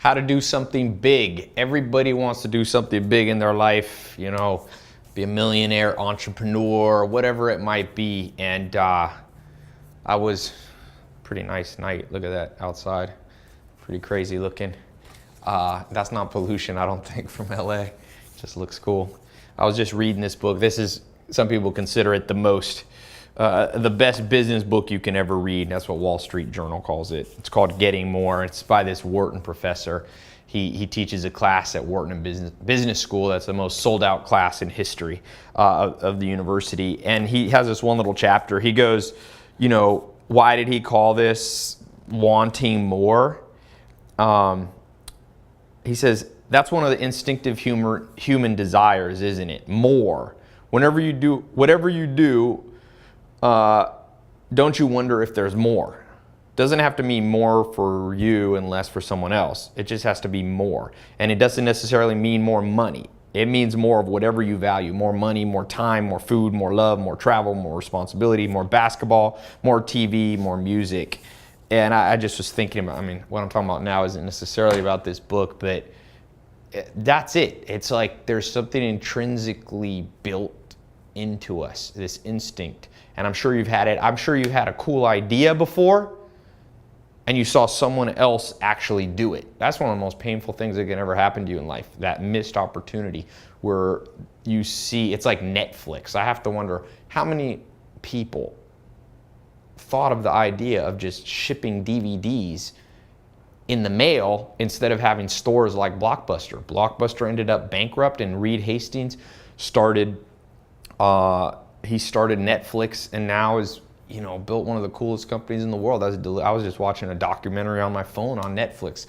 how to do something big. Everybody wants to do something big in their life, you know, be a millionaire, entrepreneur, whatever it might be. And I was, pretty nice night. Look at that outside. Pretty crazy looking. That's not pollution, I don't think, from LA. Just looks cool. I was just reading this book. This is, some people consider it the best business book you can ever read. That's what Wall Street Journal calls it. It's called Getting More. It's by this Wharton professor. He teaches a class at Wharton Business School. That's the most sold out class in history of the university. And he has this one little chapter. He goes, you know, why did he call this wanting more? He says, that's one of the instinctive human desires, isn't it? More. Whenever you do, whatever you do, don't you wonder if there's more? Doesn't have to mean more for you and less for someone else. It just has to be more. And it doesn't necessarily mean more money. It means more of whatever you value. More money, more time, more food, more love, more travel, more responsibility, more basketball, more TV, more music. And I just was thinking about, I mean, what I'm talking about now isn't necessarily about this book, but that's it. It's like there's something intrinsically built into us, this instinct. And I'm sure you've had it. I'm sure you had a cool idea before and you saw someone else actually do it. That's one of the most painful things that can ever happen to you in life, that missed opportunity where you see, it's like Netflix. I have to wonder how many people thought of the idea of just shipping DVDs in the mail instead of having stores like Blockbuster. Blockbuster ended up bankrupt, and Reed Hastings started Netflix, and now is, you know, built one of the coolest companies in the world. I was just watching a documentary on my phone on Netflix.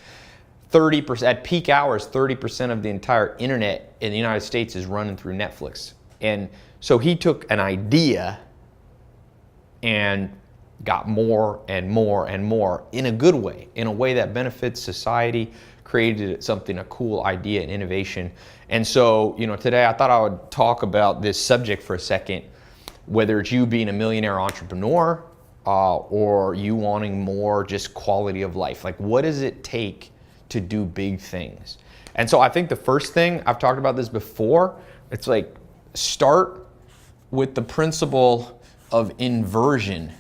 30%, at peak hours, 30% of the entire internet in the United States is running through Netflix. And so he took an idea and got more and more and more in a good way, in a way that benefits society, created something, a cool idea and innovation. And so, you know, today I thought I would talk about this subject for a second, whether it's you being a millionaire entrepreneur or you wanting more just quality of life. Like, what does it take to do big things? And so I think the first thing, I've talked about this before, it's like start with the principle of inversion.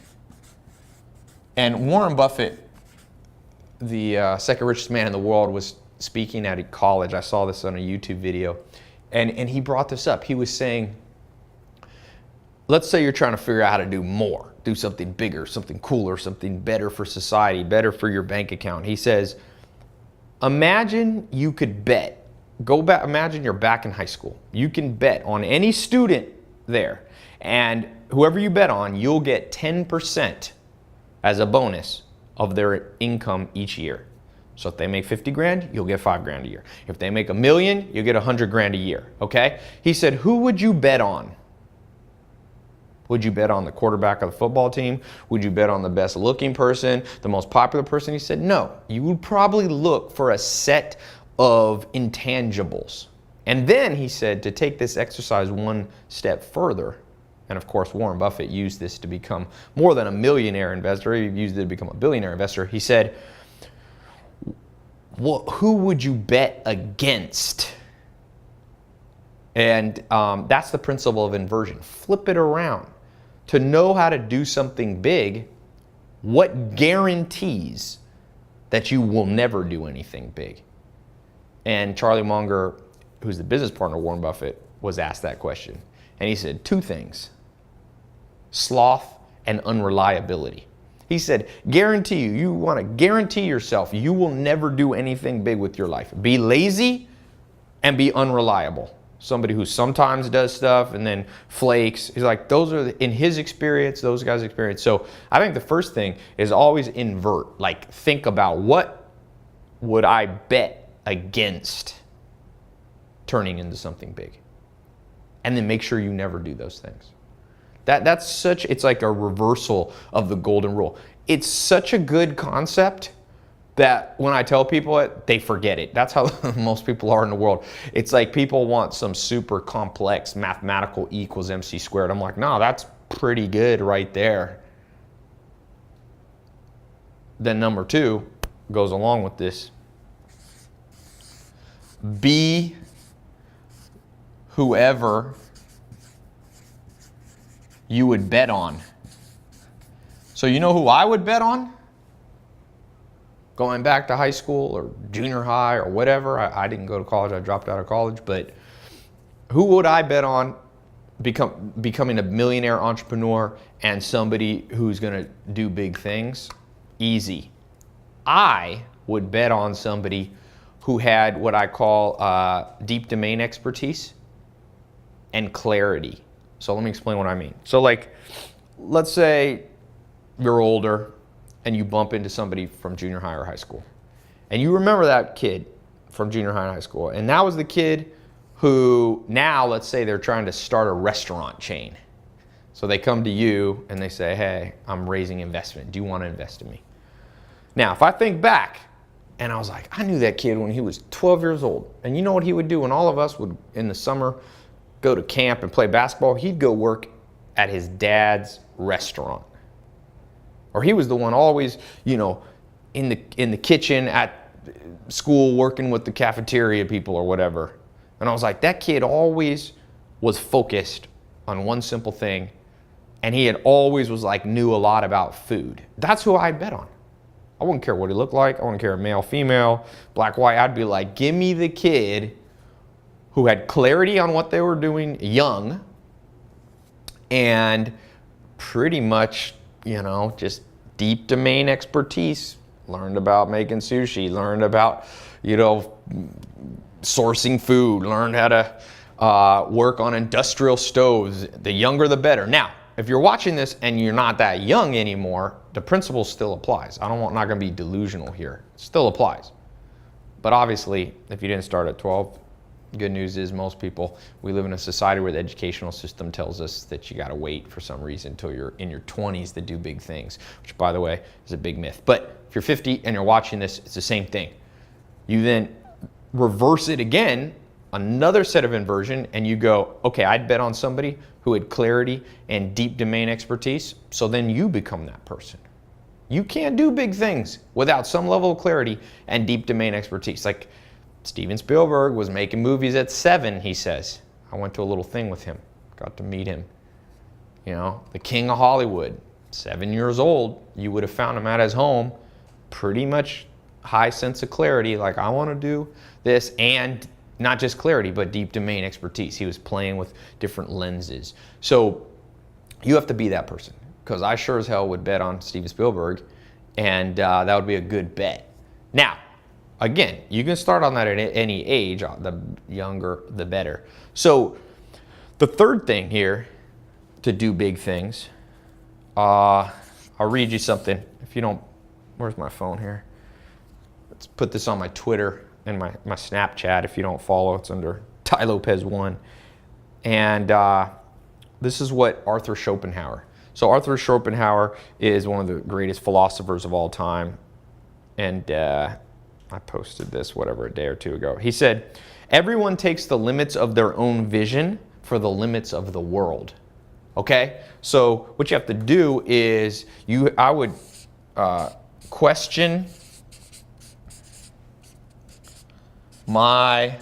And Warren Buffett, the second richest man in the world, was speaking at a college. I saw this on a YouTube video. And he brought this up. He was saying, let's say you're trying to figure out how to do more, do something bigger, something cooler, something better for society, better for your bank account. He says, imagine you could bet, imagine you're back in high school. You can bet on any student there, and whoever you bet on, you'll get 10% as a bonus of their income each year. So if they make 50 grand, you'll get 5 grand a year. If they make $1 million, you'll get 100 grand a year, okay? He said, who would you bet on? Would you bet on the quarterback of the football team? Would you bet on the best looking person, the most popular person? He said, no. You would probably look for a set of intangibles. And then he said to take this exercise one step further, and of course Warren Buffett used this to become more than a millionaire investor. He used it to become a billionaire investor. He said, well, who would you bet against? And that's the principle of inversion. Flip it around. To know how to do something big, what guarantees that you will never do anything big? And Charlie Munger, who's the business partner of Warren Buffett, was asked that question. And he said 2 things: sloth and unreliability. He said, guarantee you want to guarantee yourself you will never do anything big with your life. Be lazy and be unreliable. Somebody who sometimes does stuff and then flakes. He's like, those are, in his experience, those guys' experience. So I think the first thing is always invert. Like, think about, what would I bet against turning into something big? And then make sure you never do those things. That's such, it's like a reversal of the golden rule. It's such a good concept that when I tell people it, they forget it. That's how most people are in the world. It's like people want some super complex mathematical E equals MC squared. I'm like, no, that's pretty good right there. Then number 2 goes along with this. be whoever you would bet on. So you know who I would bet on? Going back to high school or junior high or whatever. I didn't go to college. I dropped out of college. But who would I bet on becoming a millionaire entrepreneur and somebody who's going to do big things? Easy. I would bet on somebody who had what I call deep domain expertise and clarity. So let me explain what I mean. So like, let's say you're older and you bump into somebody from junior high or high school. And you remember that kid from junior high and high school. And that was the kid who now, let's say they're trying to start a restaurant chain. So they come to you and they say, hey, I'm raising investment. Do you want to invest in me? Now, if I think back, and I was like, I knew that kid when he was 12 years old. And you know what he would do when all of us would, in the summer, go to camp and play basketball? He'd go work at his dad's restaurant. Or he was the one always, you know, in the kitchen at school working with the cafeteria people or whatever. And I was like, that kid always was focused on one simple thing. And he had always was like, knew a lot about food. That's who I'd bet on. I wouldn't care what he looked like. I wouldn't care male, female, black, white. I'd be like, give me the kid who had clarity on what they were doing young and pretty much, you know, just deep domain expertise. Learned about making sushi, learned about, you know, sourcing food, learned how to work on industrial stoves. The younger, the better. Now, if you're watching this and you're not that young anymore, the principle still applies. I'm not going to be delusional here. It still applies. But obviously, if you didn't start at 12, good news is most people, we live in a society where the educational system tells us that you got to wait for some reason until you're in your 20s to do big things, which, by the way, is a big myth. But if you're 50 and you're watching this, it's the same thing. You then reverse it again, another set of inversion, and you go, okay, I'd bet on somebody who had clarity and deep domain expertise, so then you become that person. You can't do big things without some level of clarity and deep domain expertise. Like Steven Spielberg was making movies at 7, he says. I went to a little thing with him, got to meet him. You know, the king of Hollywood, 7 years old, you would have found him at his home, pretty much high sense of clarity, like I want to do this, and not just clarity, but deep domain expertise. He was playing with different lenses. So you have to be that person, because I sure as hell would bet on Steven Spielberg, and that would be a good bet. Now, again, you can start on that at any age. The younger, the better. So the third thing here to do big things, I'll read you something. If you don't, where's my phone here? Let's put this on my Twitter and my Snapchat. If you don't follow, it's under Ty Lopez 1. And this is what Arthur Schopenhauer. So Arthur Schopenhauer is one of the greatest philosophers of all time. And I posted this, a day or two ago. He said, everyone takes the limits of their own vision for the limits of the world. Okay? So what you have to do is, I would question my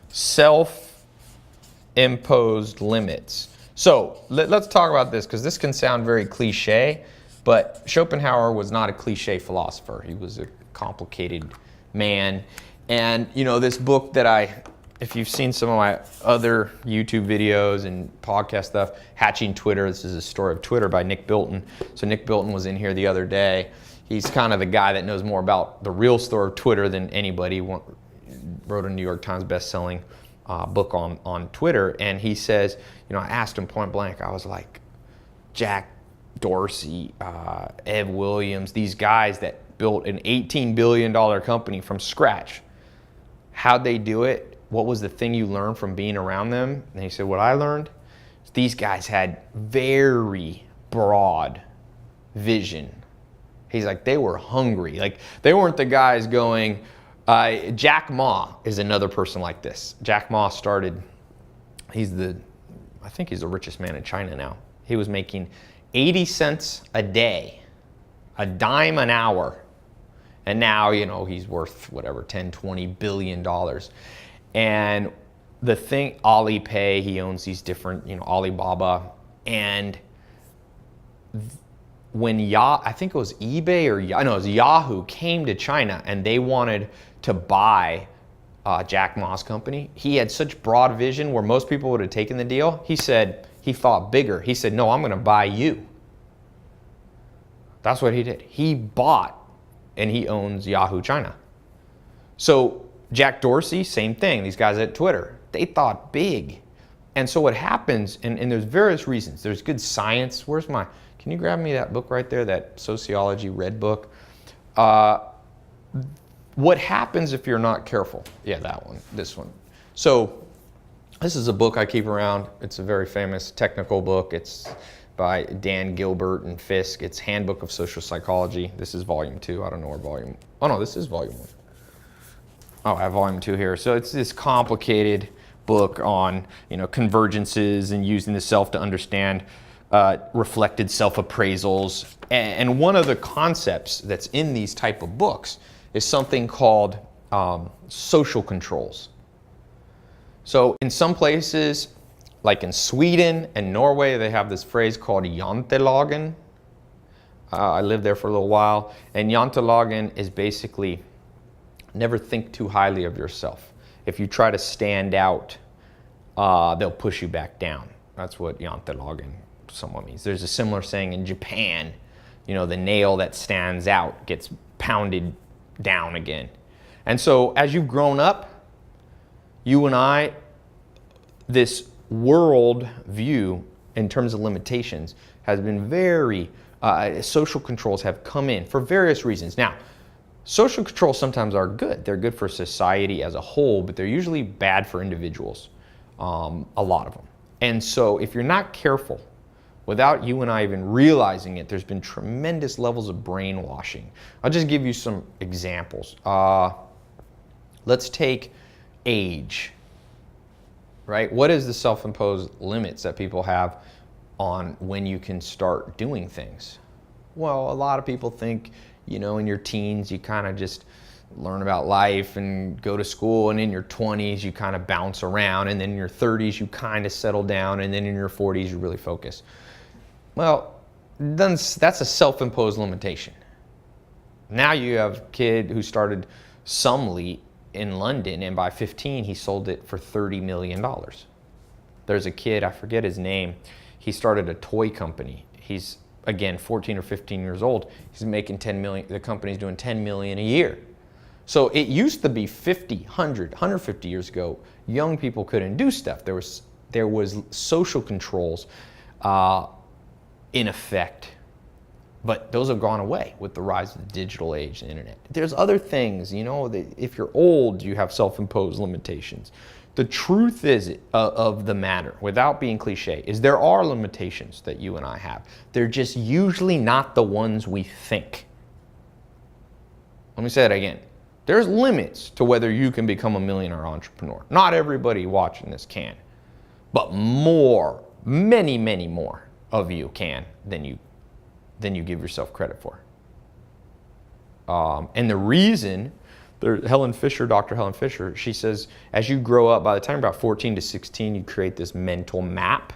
self-imposed limits. So let's talk about this, because this can sound very cliche, but Schopenhauer was not a cliche philosopher. He was a complicated man. And you know, this book that if you've seen some of my other YouTube videos and podcast stuff, Hatching Twitter, this is a story of Twitter by Nick Bilton. So Nick Bilton was in here the other day. He's kind of the guy that knows more about the real story of Twitter than anybody. Wrote a New York Times best-selling book on Twitter, and he says, you know, I asked him point blank, I was like, Jack Dorsey, Ed Williams, these guys that built an $18 billion company from scratch, how'd they do it? What was the thing you learned from being around them? And he said, what I learned is these guys had very broad vision. He's like, they were hungry. Like, they weren't the guys going, Jack Ma is another person like this. Jack Ma started, I think he's the richest man in China now. He was making 80 cents a day, a dime an hour. And now, you know, he's worth whatever, 10, 20 billion dollars. And the thing, Alipay, he owns these different, Alibaba. And when I think it was eBay or no, it was Yahoo came to China and they wanted to buy Jack Ma's company, he had such broad vision where most people would have taken the deal. He said, he thought bigger. He said, no, I'm going to buy you. That's what he did. He bought, and he owns Yahoo China. So Jack Dorsey, same thing. These guys at Twitter, they thought big. And so what happens, and there's various reasons. There's good science. Can you grab me that book right there, that sociology red book? What happens if you're not careful? Yeah, that one, this one. So this is a book I keep around. It's a very famous technical book. It's by Dan Gilbert and Fisk. It's Handbook of Social Psychology. This is volume 2. I don't know where oh no, this is volume 1. Oh, I have volume 2 here. So it's this complicated book on, convergences and using the self to understand reflected self-appraisals. And one of the concepts that's in these type of books is something called social controls. So in some places, like in Sweden and Norway, they have this phrase called jantelagen. I lived there for a little while. And jantelagen is basically never think too highly of yourself. If you try to stand out, they'll push you back down. That's what jantelagen somewhat means. There's a similar saying in Japan, the nail that stands out gets pounded down again. And so as you've grown up, you and I, this world view in terms of limitations has been very, social controls have come in for various reasons. Now, social controls sometimes are good. They're good for society as a whole, but they're usually bad for individuals, a lot of them. And so if you're not careful, without you and I even realizing it, there's been tremendous levels of brainwashing. I'll just give you some examples. Let's take age, right? What is the self-imposed limits that people have on when you can start doing things? Well, a lot of people think, in your teens, you kind of just learn about life and go to school, and in your 20s, you kind of bounce around, and then in your 30s, you kind of settle down, and then in your 40s, you really focus. Well, that's a self-imposed limitation. Now you have a kid who started Sumley in London, and by 15, he sold it for $30 million. There's a kid, I forget his name, he started a toy company. He's, again, 14 or 15 years old. He's making 10 million, the company's doing 10 million a year. So it used to be 50, 100, 150 years ago, young people couldn't do stuff. There was social controls in effect, but those have gone away with the rise of the digital age and the internet. There's other things, if you're old, you have self-imposed limitations. The truth is of the matter, without being cliche, is there are limitations that you and I have. They're just usually not the ones we think. Let me say that again. There's limits to whether you can become a millionaire entrepreneur. Not everybody watching this can, but many, many more of you can than you give yourself credit for. And the reason, Dr. Helen Fisher, she says, as you grow up, by the time you're about 14 to 16, you create this mental map,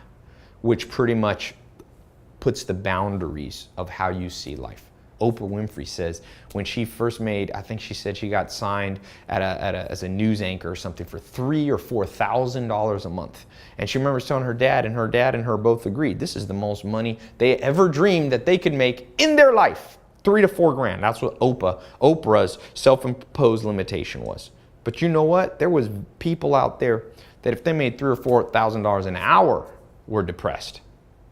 which pretty much puts the boundaries of how you see life. Oprah Winfrey says when she first made, I think she said she got signed as a news anchor or something for $3,000 or $4,000 a month. And she remembers telling her dad, and her both agreed, this is the most money they ever dreamed that they could make in their life. $3,000 to $4,000. That's what Oprah's self-imposed limitation was. But you know what? There was people out there that if they made $3,000 or $4,000 an hour were depressed.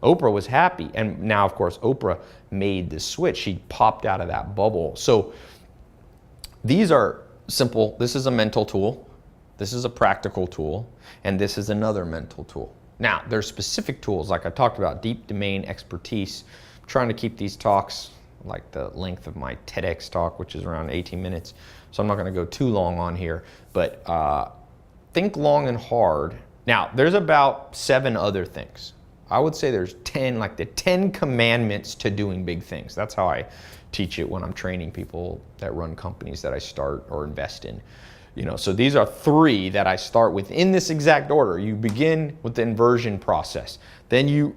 Oprah was happy. And now, of course, Oprah made the switch. She popped out of that bubble. So these are simple. This is a mental tool. This is a practical tool. And this is another mental tool. Now, there's specific tools, like I talked about, deep domain expertise. I'm trying to keep these talks like the length of my TEDx talk, which is around 18 minutes. So I'm not going to go too long on here. But think long and hard. Now, there's about 7 other things. I would say there's 10, like the 10 commandments to doing big things. That's how I teach it when I'm training people that run companies that I start or invest in. So these are 3 that I start with in this exact order. You begin with the inversion process. Then you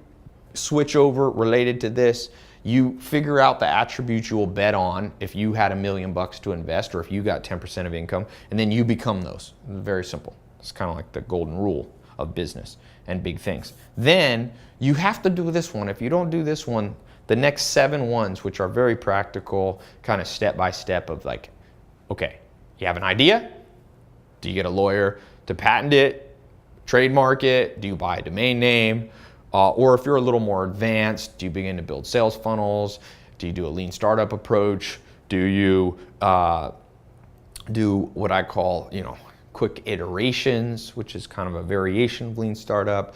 switch over related to this. You figure out the attributes you will bet on if you had $1 million to invest, or if you got 10% of income, and then you become those. Very simple. It's kind of like the golden rule of business and big things. Then you have to do this one. If you don't do this one, the next 7 ones, which are very practical, kind of step by step of like, okay, you have an idea. Do you get a lawyer to patent it, trademark it? Do you buy a domain name? Or if you're a little more advanced, do you begin to build sales funnels? Do you do a lean startup approach? Do you do what I call, quick iterations, which is kind of a variation of lean startup?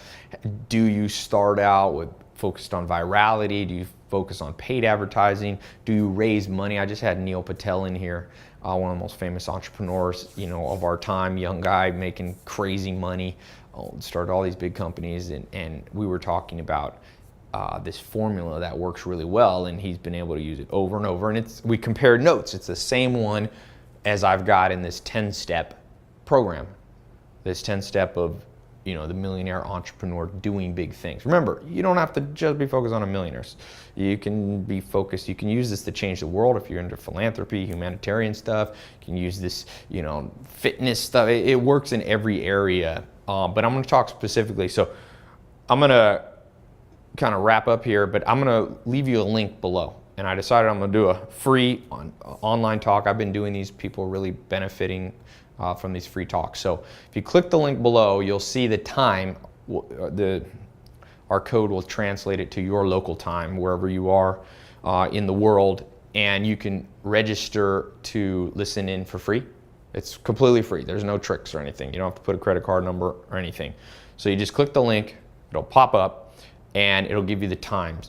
Do you start out with focused on virality? Do you focus on paid advertising? Do you raise money? I just had Neil Patel in here, one of the most famous entrepreneurs, of our time, young guy making crazy money, started all these big companies, and we were talking about this formula that works really well, and he's been able to use it over and over. And we compared notes. It's the same one as I've got in this 10-step program, this 10-step of the millionaire entrepreneur doing big things. Remember, you don't have to just be focused on millionaires. You can be focused. You can use this to change the world if you're into philanthropy, humanitarian stuff. You can use this, fitness stuff. It works in every area. But I'm going to talk specifically. So I'm going to kind of wrap up here, but I'm going to leave you a link below. And I decided I'm going to do a free online talk. I've been doing these. People are really benefiting from these free talks. So if you click the link below, you'll see the time. Our code will translate it to your local time, wherever you are in the world. And you can register to listen in for free. It's completely free. There's no tricks or anything. You don't have to put a credit card number or anything. So you just click the link, it'll pop up, and it'll give you the time,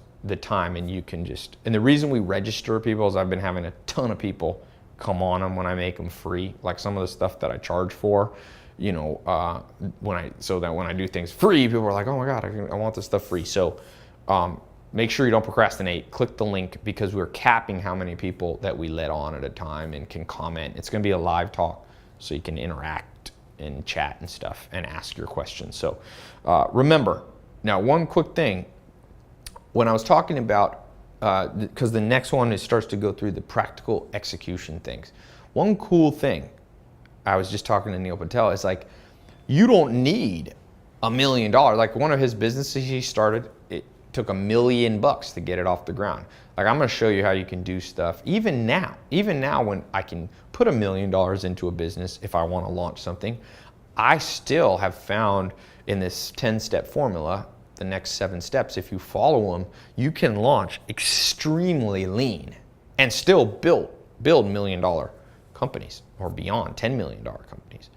and you can just, and the reason we register people is I've been having a ton of people come on them when I make them free, like some of the stuff that I charge for, so that when I do things free, people are like, oh my God, I want this stuff free. So make sure you don't procrastinate. Click the link, because we're capping how many people that we let on at a time and can comment. It's going to be a live talk, so you can interact and chat and stuff and ask your questions. So remember, now one quick thing, when I was talking about, because the next one starts to go through the practical execution things. One cool thing, I was just talking to Neil Patel, is like, you don't need $1 million. Like one of his businesses he started, it took $1 million to get it off the ground. Like I'm going to show you how you can do stuff even now when I can put $1 million into a business if I want to launch something. I still have found in this 10-step formula, the next 7 steps, if you follow them, you can launch extremely lean and still build $1 million companies, or beyond $10 million companies,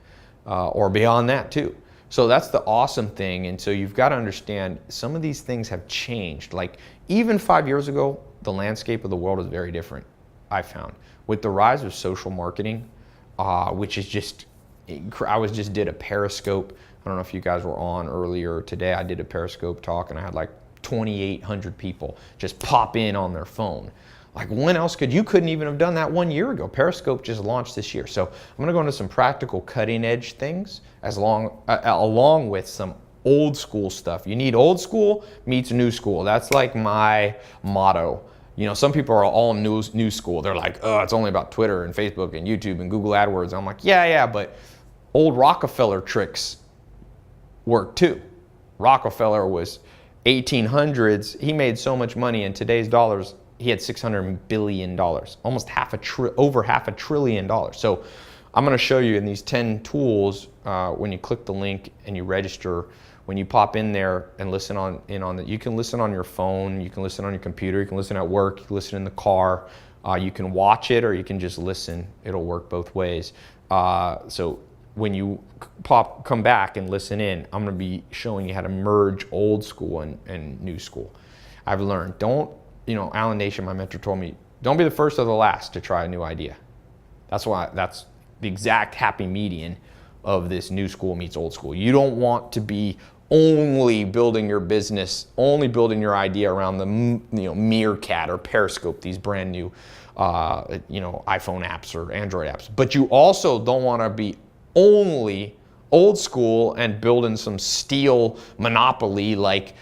or beyond that too. So that's the awesome thing. And so you've got to understand, some of these things have changed. Like even 5 years ago, the landscape of the world is very different, I found. With the rise of social marketing, which is just, I just did a Periscope. I don't know if you guys were on earlier today. I did a Periscope talk, and I had like 2,800 people just pop in on their phone. Like when else you couldn't even have done that 1 year ago. Periscope just launched this year. So I'm going to go into some practical cutting edge things along with some old school stuff. You need old school meets new school. That's like my motto. Some people are all new school. They're like, oh, it's only about Twitter and Facebook and YouTube and Google AdWords. I'm like, yeah, but old Rockefeller tricks work too. Rockefeller was 1800s. He made so much money in today's dollars. He had $600 billion, almost over half a trillion dollars. So I'm going to show you in these 10 tools, when you click the link and you register, when you pop in there and listen you can listen on your phone, you can listen on your computer, you can listen at work, you can listen in the car, you can watch it, or you can just listen. It'll work both ways. So when you come back and listen in, I'm going to be showing you how to merge old school and new school. I've learned, Alan Nation, my mentor, told me, don't be the first or the last to try a new idea. That's the exact happy median of this new school meets old school. You don't want to be only building your business, only building your idea around the Meerkat or Periscope, these brand new iPhone apps or Android apps. But you also don't want to be only old school and building some steel monopoly like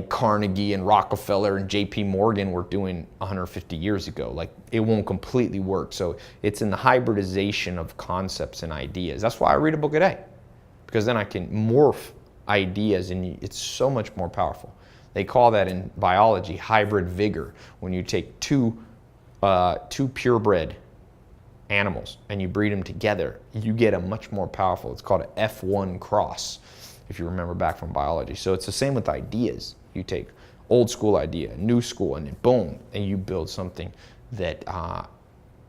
Carnegie and Rockefeller and JP Morgan were doing 150 years ago. Like, it won't completely work. So it's in the hybridization of concepts and ideas. That's why I read a book a day, because then I can morph ideas and it's so much more powerful. They call that in biology hybrid vigor. When you take two purebred animals and you breed them together, you get a much more powerful, it's called an F1 cross, if you remember back from biology. So it's the same with ideas. You take old school idea, new school, and then boom, and you build something that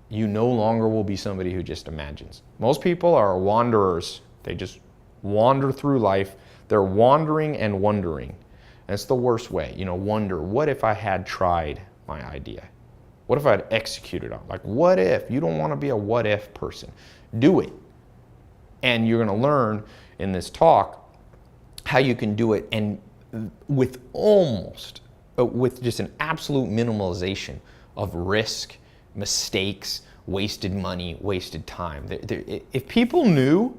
you no longer will be somebody who just imagines. Most people are wanderers. They just wander through life. They're wandering and wondering. And it's the worst way. Wonder, what if I had tried my idea? What if I had executed on? Like, what if? You don't want to be a what if person. Do it. And you're going to learn in this talk how you can do it, and with just an absolute minimalization of risk, mistakes, wasted money, wasted time. If people knew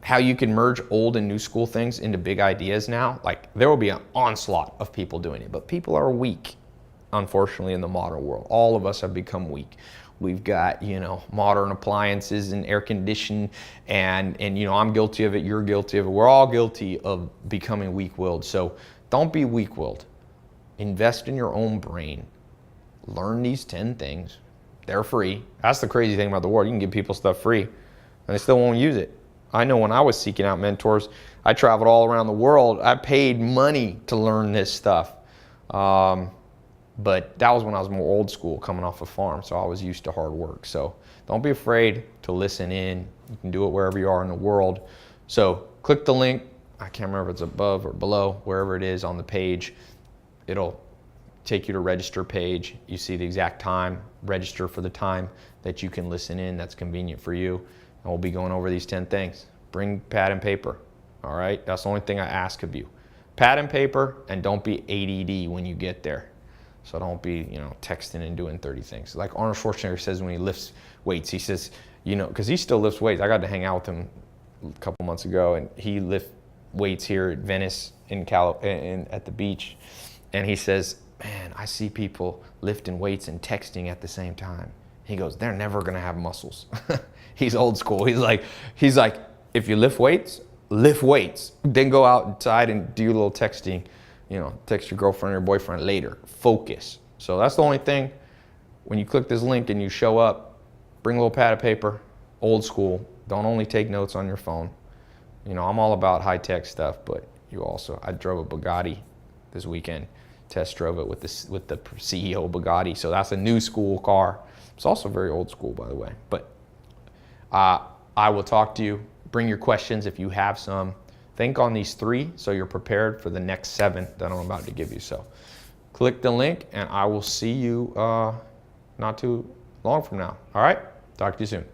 how you can merge old and new school things into big ideas now, like, there will be an onslaught of people doing it. But people are weak, unfortunately, in the modern world. All of us have become weak. We've got, modern appliances and air conditioning, and I'm guilty of it, you're guilty of it. We're all guilty of becoming weak-willed. So don't be weak-willed. Invest in your own brain. Learn these 10 things. They're free. That's the crazy thing about the world. You can give people stuff free, and they still won't use it. I know when I was seeking out mentors, I traveled all around the world. I paid money to learn this stuff. But that was when I was more old school, coming off a farm, so I was used to hard work. So don't be afraid to listen in. You can do it wherever you are in the world. So click the link. I can't remember if it's above or below, wherever it is on the page. It'll take you to register page. You see the exact time. Register for the time that you can listen in. That's convenient for you. And we'll be going over these 10 things. Bring pad and paper. All right? That's the only thing I ask of you. Pad and paper, and don't be ADD when you get there. So don't be, texting and doing 30 things. Like Arnold Schwarzenegger says when he lifts weights, he says, because he still lifts weights. I got to hang out with him a couple months ago, and he lifts weights here at Venice at the beach. And he says, man, I see people lifting weights and texting at the same time. He goes, they're never going to have muscles. He's old school. He's like, if you lift weights, then go outside and do your little texting. Text your girlfriend or your boyfriend later. Focus. So that's the only thing. When you click this link and you show up, bring a little pad of paper, old school. Don't only take notes on your phone. I'm all about high-tech stuff, but I drove a Bugatti this weekend. Test drove it with the CEO Bugatti. So that's a new school car. It's also very old school, by the way. But I will talk to you. Bring your questions if you have some. Think on these 3 so you're prepared for the next 7 that I'm about to give you. So click the link, and I will see you not too long from now. All right? Talk to you soon.